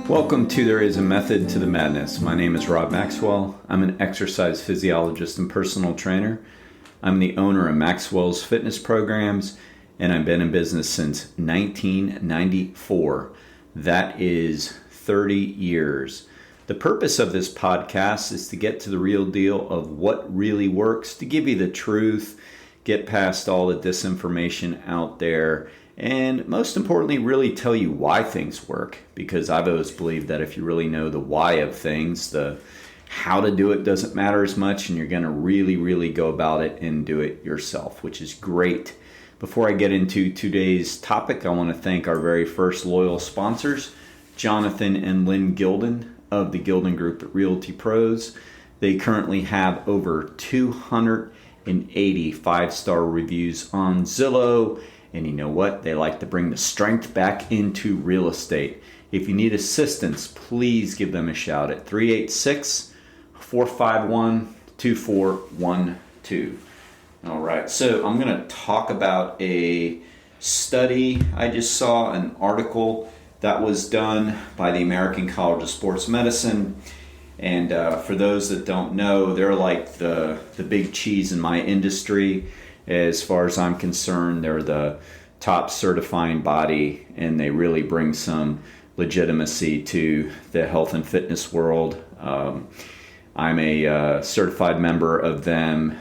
Welcome to There Is a Method to the Madness. My name is Rob Maxwell. I'm an exercise physiologist and personal trainer. I'm the owner of Maxwell's fitness programs, and I've been in business since 1994. That is 30 years. The purpose of this podcast is to get to the real deal of what really works, to give you the truth, get past all the disinformation out there, and most importantly, really tell you why things work. Because I've always believed that if you really know the why of things, the how to do it doesn't matter as much, and you're going to really go about it and do it yourself, which is great. Before I get into today's topic, I want to thank our very first loyal sponsors, Jonathan and Lynn Gilden of the Gilden Group at Realty Pros. They currently have over 280 five-star reviews on Zillow. And you know what? They like to bring the strength back into real estate. If you need assistance, please give them a shout at 386-451-2412. All right, so I'm going to talk about a study I just saw, an article that was done by the American College of Sports Medicine. And for those that don't know, they're like the big cheese in my industry. As far as I'm concerned, they're the top certifying body, and they really bring some legitimacy to the health and fitness world. I'm a certified member of them.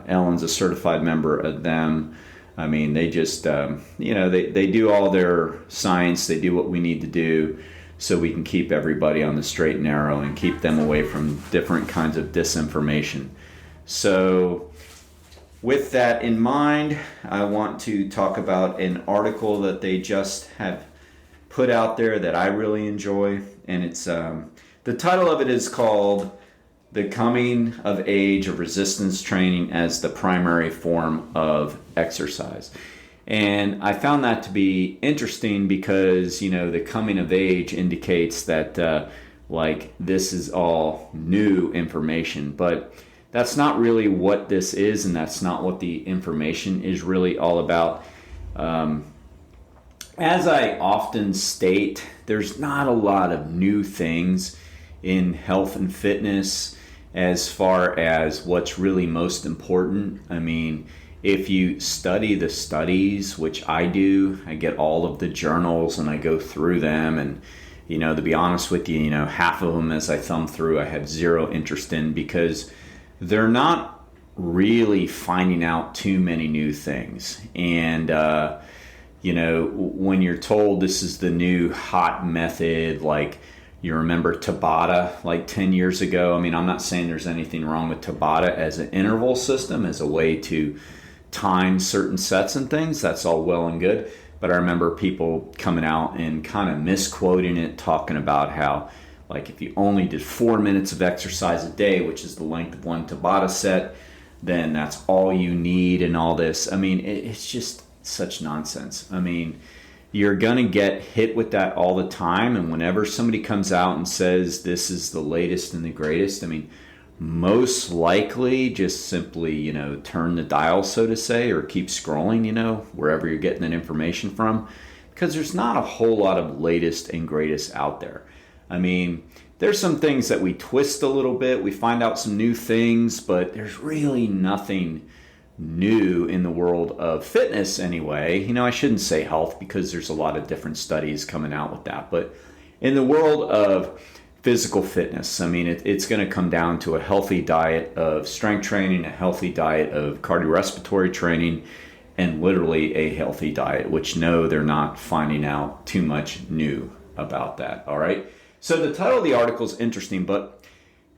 Ellen's a certified member of them. I mean, they just, they do all their science. They do what we need to do so we can keep everybody on the straight and narrow and keep them away from different kinds of disinformation. So with that in mind, I want to talk about an article that they just have put out there that I really enjoy. And it's the title of it is called "The Coming of Age of Resistance Training as the Primary Form of Exercise." And I found that to be interesting because, the coming of age indicates that this is all new information. But that's not really what this is, and that's not what the information is really all about. As I often state, there's not a lot of new things in health and fitness as far as what's really most important. I mean, if you study the studies, which I do, I get all of the journals and I go through them, and to be honest with you, half of them as I thumb through I have zero interest in, because they're not really finding out too many new things. And when you're told this is the new hot method, like you remember Tabata like 10 years ago. I mean, I'm not saying there's anything wrong with Tabata as an interval system, as a way to time certain sets and things. That's all well and good. But I remember people coming out and kind of misquoting it, talking about how, like, if you only did 4 minutes of exercise a day, which is the length of one Tabata set, then that's all you need and all this. I mean, it's just such nonsense. I mean, you're going to get hit with that all the time. And whenever somebody comes out and says this is the latest and the greatest, I mean, most likely just simply, turn the dial, so to say, or keep scrolling, wherever you're getting that information from, because there's not a whole lot of latest and greatest out there. I mean, there's some things that we twist a little bit. We find out some new things, but there's really nothing new in the world of fitness anyway. I shouldn't say health, because there's a lot of different studies coming out with that. But in the world of physical fitness, I mean, it's going to come down to a healthy diet of strength training, a healthy diet of cardiorespiratory training, and literally a healthy diet, which no, they're not finding out too much new about that. All right. So the title of the article is interesting, but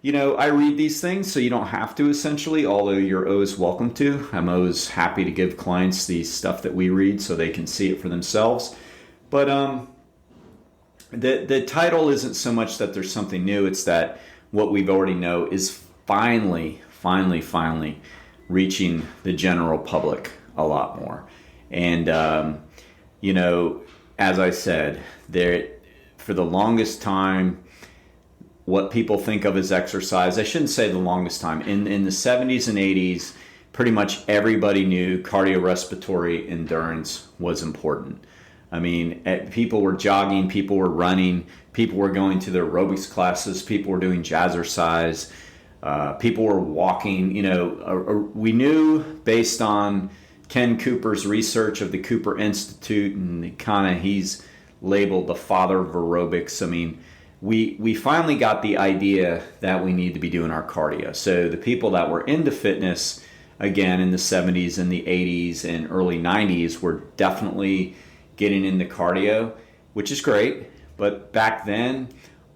I read these things, so you don't have to, essentially, although you're always welcome to. I'm always happy to give clients the stuff that we read so they can see it for themselves. But the title isn't so much that there's something new, it's that what we've already know is finally reaching the general public a lot more. And, as I said, for the longest time, what people think of as exercise, I shouldn't say the longest time, in the 70s and 80s, pretty much everybody knew cardiorespiratory endurance was important. I mean, people were jogging, people were running, People were going to their aerobics classes. People were doing jazzercise. People were walking. We knew based on Ken Cooper's research of the Cooper Institute, and he's labeled the father of aerobics. I mean, we finally got the idea that we need to be doing our cardio. So the people that were into fitness, again, in the 70s and the 80s and early 90s were definitely getting into cardio, which is great. But back then,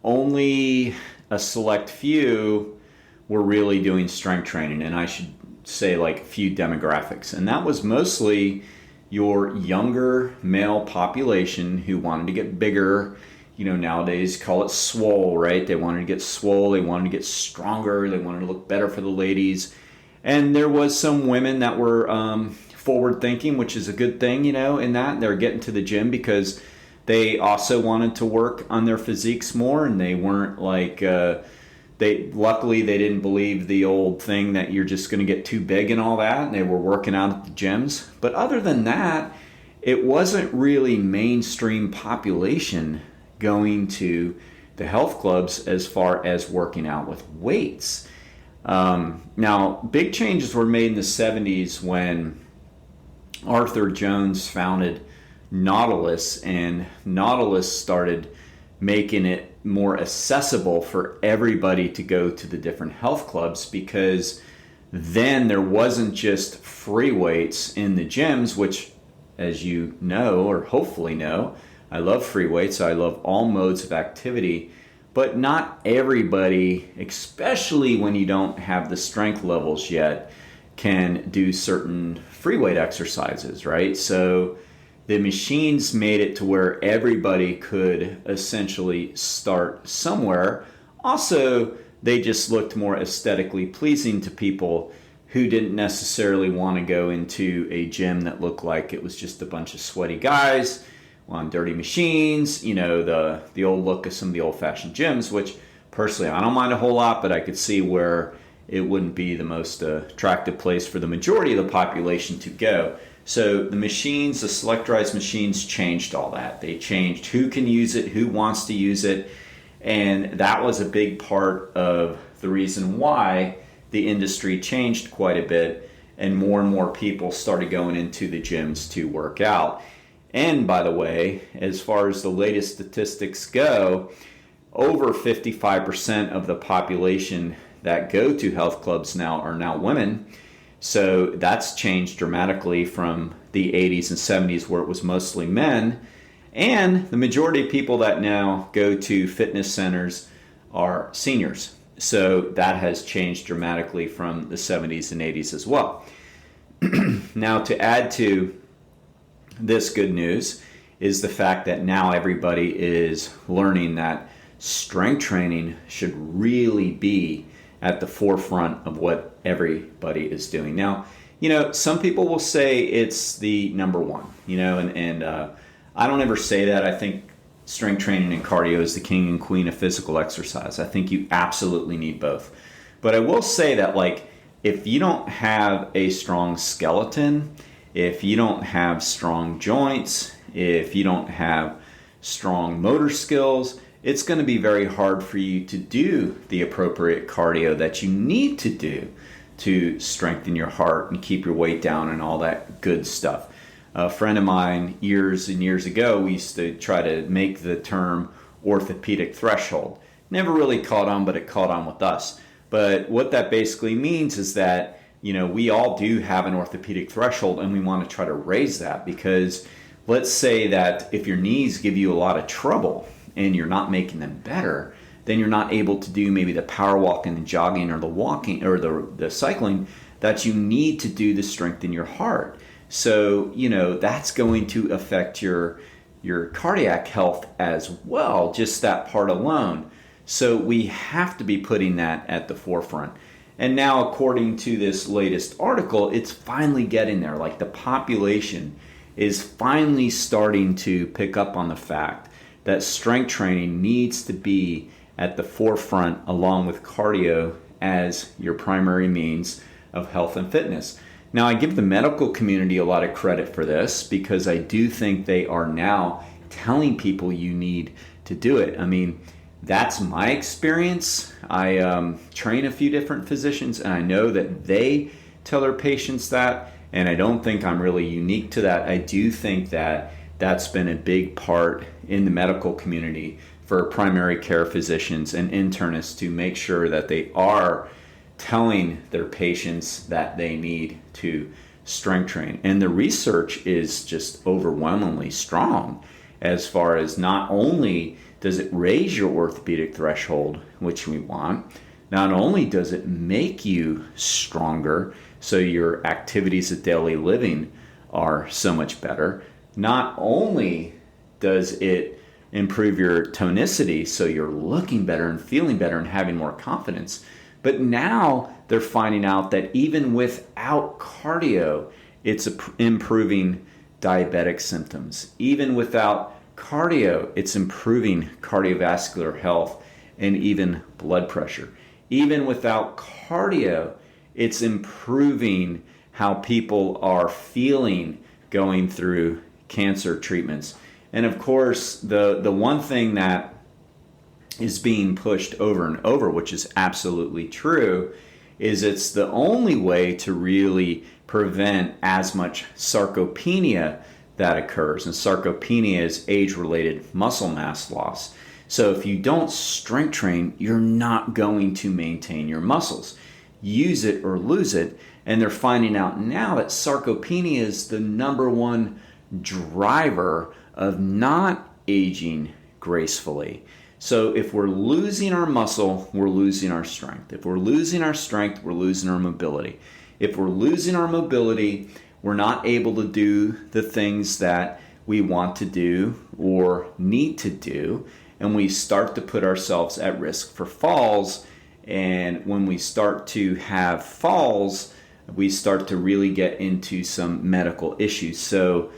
only a select few were really doing strength training. And I should say like a few demographics. And that was mostly your younger male population who wanted to get bigger. Nowadays call it swole, right? They wanted to get swole. They wanted to get stronger. They wanted to look better for the ladies. And there was some women that were forward thinking, which is a good thing, in that. They're getting to the gym because they also wanted to work on their physiques more, and they weren't like, luckily they didn't believe the old thing that you're just going to get too big and all that, and they were working out at the gyms. But other than that, it wasn't really mainstream population going to the health clubs as far as working out with weights. Now, big changes were made in the 70s when Arthur Jones founded Nautilus, and Nautilus started making it more accessible for everybody to go to the different health clubs, because then there wasn't just free weights in the gyms, which, as you know, or hopefully know, I love free weights. I love all modes of activity. But not everybody, especially when you don't have the strength levels yet, can do certain free weight exercises, right? So the machines made it to where everybody could essentially start somewhere. Also, they just looked more aesthetically pleasing to people who didn't necessarily want to go into a gym that looked like it was just a bunch of sweaty guys on dirty machines, the old look of some of the old-fashioned gyms, which personally I don't mind a whole lot, but I could see where it wouldn't be the most attractive place for the majority of the population to go. So the machines, the selectorized machines, changed all that. They changed who can use it, who wants to use it, and that was a big part of the reason why the industry changed quite a bit, and more people started going into the gyms to work out. And by the way, as far as the latest statistics go, over 55% of the population that go to health clubs now are now women. So that's changed dramatically from the 80s and 70s where it was mostly men. And the majority of people that now go to fitness centers are seniors. So that has changed dramatically from the 70s and 80s as well. Now, to add to this good news is the fact that now everybody is learning that strength training should really be at the forefront of what everybody is doing. Now, some people will say it's the number one, and I don't ever say that. I think strength training and cardio is the king and queen of physical exercise. I think you absolutely need both. But I will say that, if you don't have a strong skeleton, if you don't have strong joints, if you don't have strong motor skills, it's going to be very hard for you to do the appropriate cardio that you need to do to strengthen your heart and keep your weight down and all that good stuff. A friend of mine years and years ago, we used to try to make the term orthopedic threshold. Never really caught on, but it caught on with us. But what that basically means is that we all do have an orthopedic threshold, and we want to try to raise that, because let's say that if your knees give you a lot of trouble and you're not making them better, then you're not able to do maybe the power walking, the jogging, or the walking, or the cycling that you need to do to strengthen your heart. So, that's going to affect your cardiac health as well, just that part alone. So we have to be putting that at the forefront. And now, according to this latest article, it's finally getting there. The population is finally starting to pick up on the fact that strength training needs to be at the forefront along with cardio as your primary means of health and fitness. Now, I give the medical community a lot of credit for this, because I do think they are now telling people you need to do it. I mean, that's my experience. I train a few different physicians, and I know that they tell their patients that, and I don't think I'm really unique to that. I do think that that's been a big part in the medical community for primary care physicians and internists to make sure that they are telling their patients that they need to strength train. And the research is just overwhelmingly strong as far as not only does it raise your orthopedic threshold, which we want, not only does it make you stronger, so your activities of daily living are so much better, not only does it improve your tonicity, so you're looking better and feeling better and having more confidence, but now they're finding out that even without cardio, it's improving diabetic symptoms. Even without cardio, it's improving cardiovascular health and even blood pressure. Even without cardio, it's improving how people are feeling going through cancer treatments. And of course, the one thing that is being pushed over and over, which is absolutely true, is it's the only way to really prevent as much sarcopenia that occurs. And sarcopenia is age-related muscle mass loss. So if you don't strength train, you're not going to maintain your muscles. Use it or lose it. And they're finding out now that sarcopenia is the number one driver of not aging gracefully. So if we're losing our muscle, we're losing our strength. If we're losing our strength, we're losing our mobility. If we're losing our mobility, we're not able to do the things that we want to do or need to do, and we start to put ourselves at risk for falls. And when we start to have falls, we start to really get into some medical issues. So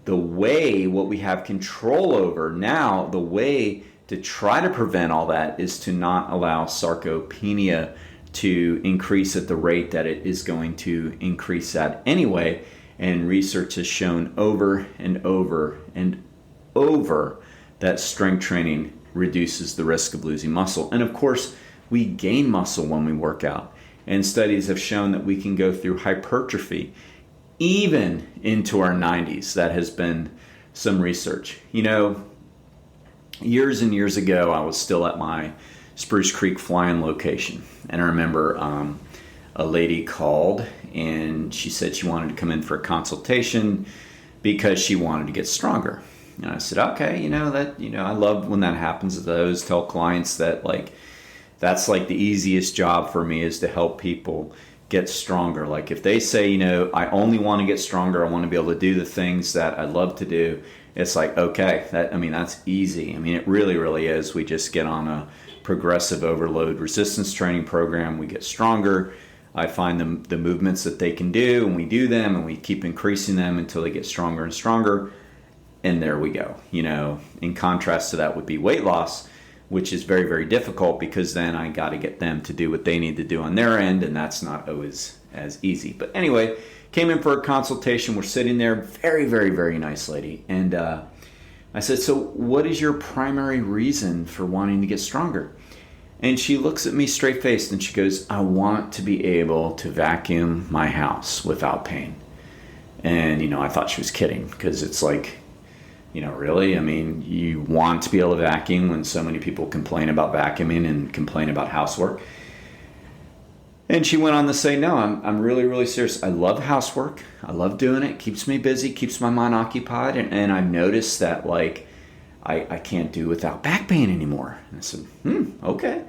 what we have control over now, the way to try to prevent all that is to not allow sarcopenia to increase at the rate that it is going to increase at anyway. And research has shown over and over and over that strength training reduces the risk of losing muscle. And of course, we gain muscle when we work out. And studies have shown that we can go through hypertrophy even into our 90s. That has been some research. You know, years and years ago, I was still at my Spruce Creek fly-in location. And I remember a lady called and she said she wanted to come in for a consultation because she wanted to get stronger. And I said, okay, I love when that happens. I always tell clients that that's the easiest job for me is to help people get stronger. Like if they say, I only want to get stronger, I want to be able to do the things that I love to do. It's like, okay, that's easy. It really, really is. We just get on a progressive overload resistance training program. We get stronger. I find the movements that they can do, and we do them, and we keep increasing them until they get stronger and stronger. And there we go. In contrast to that would be weight loss, which is very, very difficult because then I got to get them to do what they need to do on their end, and that's not always as easy. But anyway, came in for a consultation. We're sitting there, very, very, very nice lady. And I said, so what is your primary reason for wanting to get stronger? And she looks at me straight-faced and she goes, I want to be able to vacuum my house without pain. And, I thought she was kidding because it's like, really? You want to be able to vacuum when so many people complain about vacuuming and complain about housework. And she went on to say, no, I'm really, really serious. I love housework. I love doing it. Keeps me busy, keeps my mind occupied. And I've noticed that, I can't do without back pain anymore. And I said, okay.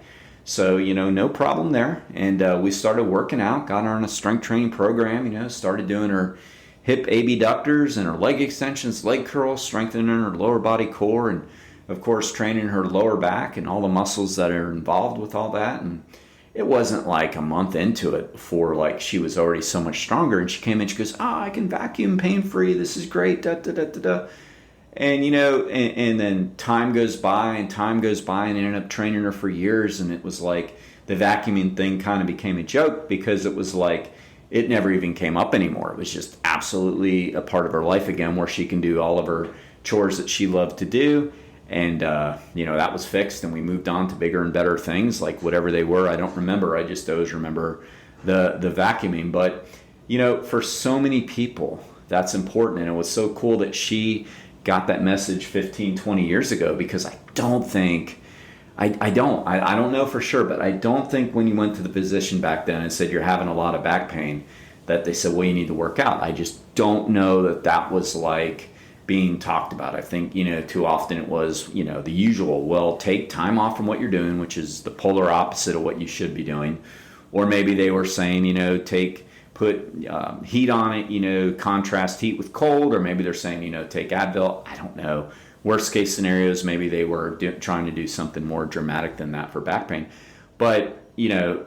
So, no problem there. And we started working out, got her on a strength training program, started doing her hip abductors and her leg extensions, leg curls, strengthening her lower body core, and of course training her lower back and all the muscles that are involved with all that. And it wasn't like a month into it before she was already so much stronger. And she came in, she goes, I can vacuum pain-free. This is great. Da, da, da, da, da. And, and then time goes by and I ended up training her for years. And it was like the vacuuming thing kind of became a joke because it was like, it never even came up anymore. It was just absolutely a part of her life again where she can do all of her chores that she loved to do. And, that was fixed, and we moved on to bigger and better things, like whatever they were. I don't remember. I just always remember the vacuuming. But, for so many people, that's important. And it was so cool that she got that message 15, 20 years ago, because I don't know for sure, but I don't think when you went to the physician back then and said you're having a lot of back pain, that they said, well, you need to work out. I just don't know that was like being talked about. I think, too often it was, the usual, well, take time off from what you're doing, which is the polar opposite of what you should be doing. Or maybe they were saying, put heat on it, contrast heat with cold, or maybe they're saying, take Advil. I don't know. Worst case scenarios, maybe they were trying to do something more dramatic than that for back pain. But,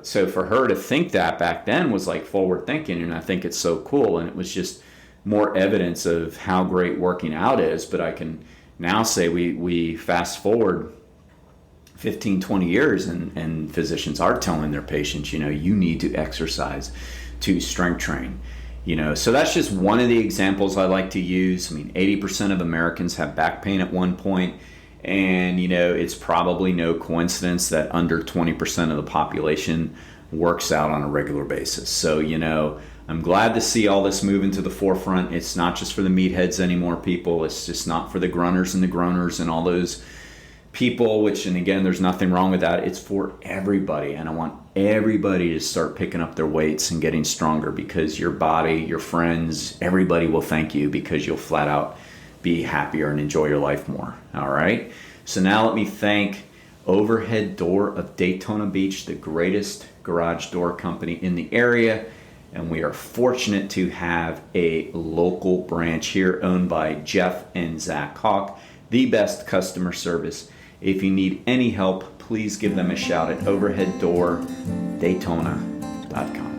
so for her to think that back then was like forward thinking, and I think it's so cool. And it was just more evidence of how great working out is. But I can now say we fast forward 15, 20 years, and physicians are telling their patients, you need to exercise to strength train. So that's just one of the examples I like to use. I mean, 80% of Americans have back pain at one point, and it's probably no coincidence that under 20% of the population works out on a regular basis. So I'm glad to see all this moving to the forefront. It's not just for the meatheads anymore, people. It's just not for the grunters and the groaners and all those people, and again, there's nothing wrong with that. It's for everybody, and I want everybody to start picking up their weights and getting stronger, because your body, your friends, everybody will thank you, because you'll flat out be happier and enjoy your life more. All right? So now let me thank Overhead Door of Daytona Beach, the greatest garage door company in the area. And we are fortunate to have a local branch here owned by Jeff and Zach Hawk, the best customer service. If you need any help, please give them a shout at overheaddordaytona.com.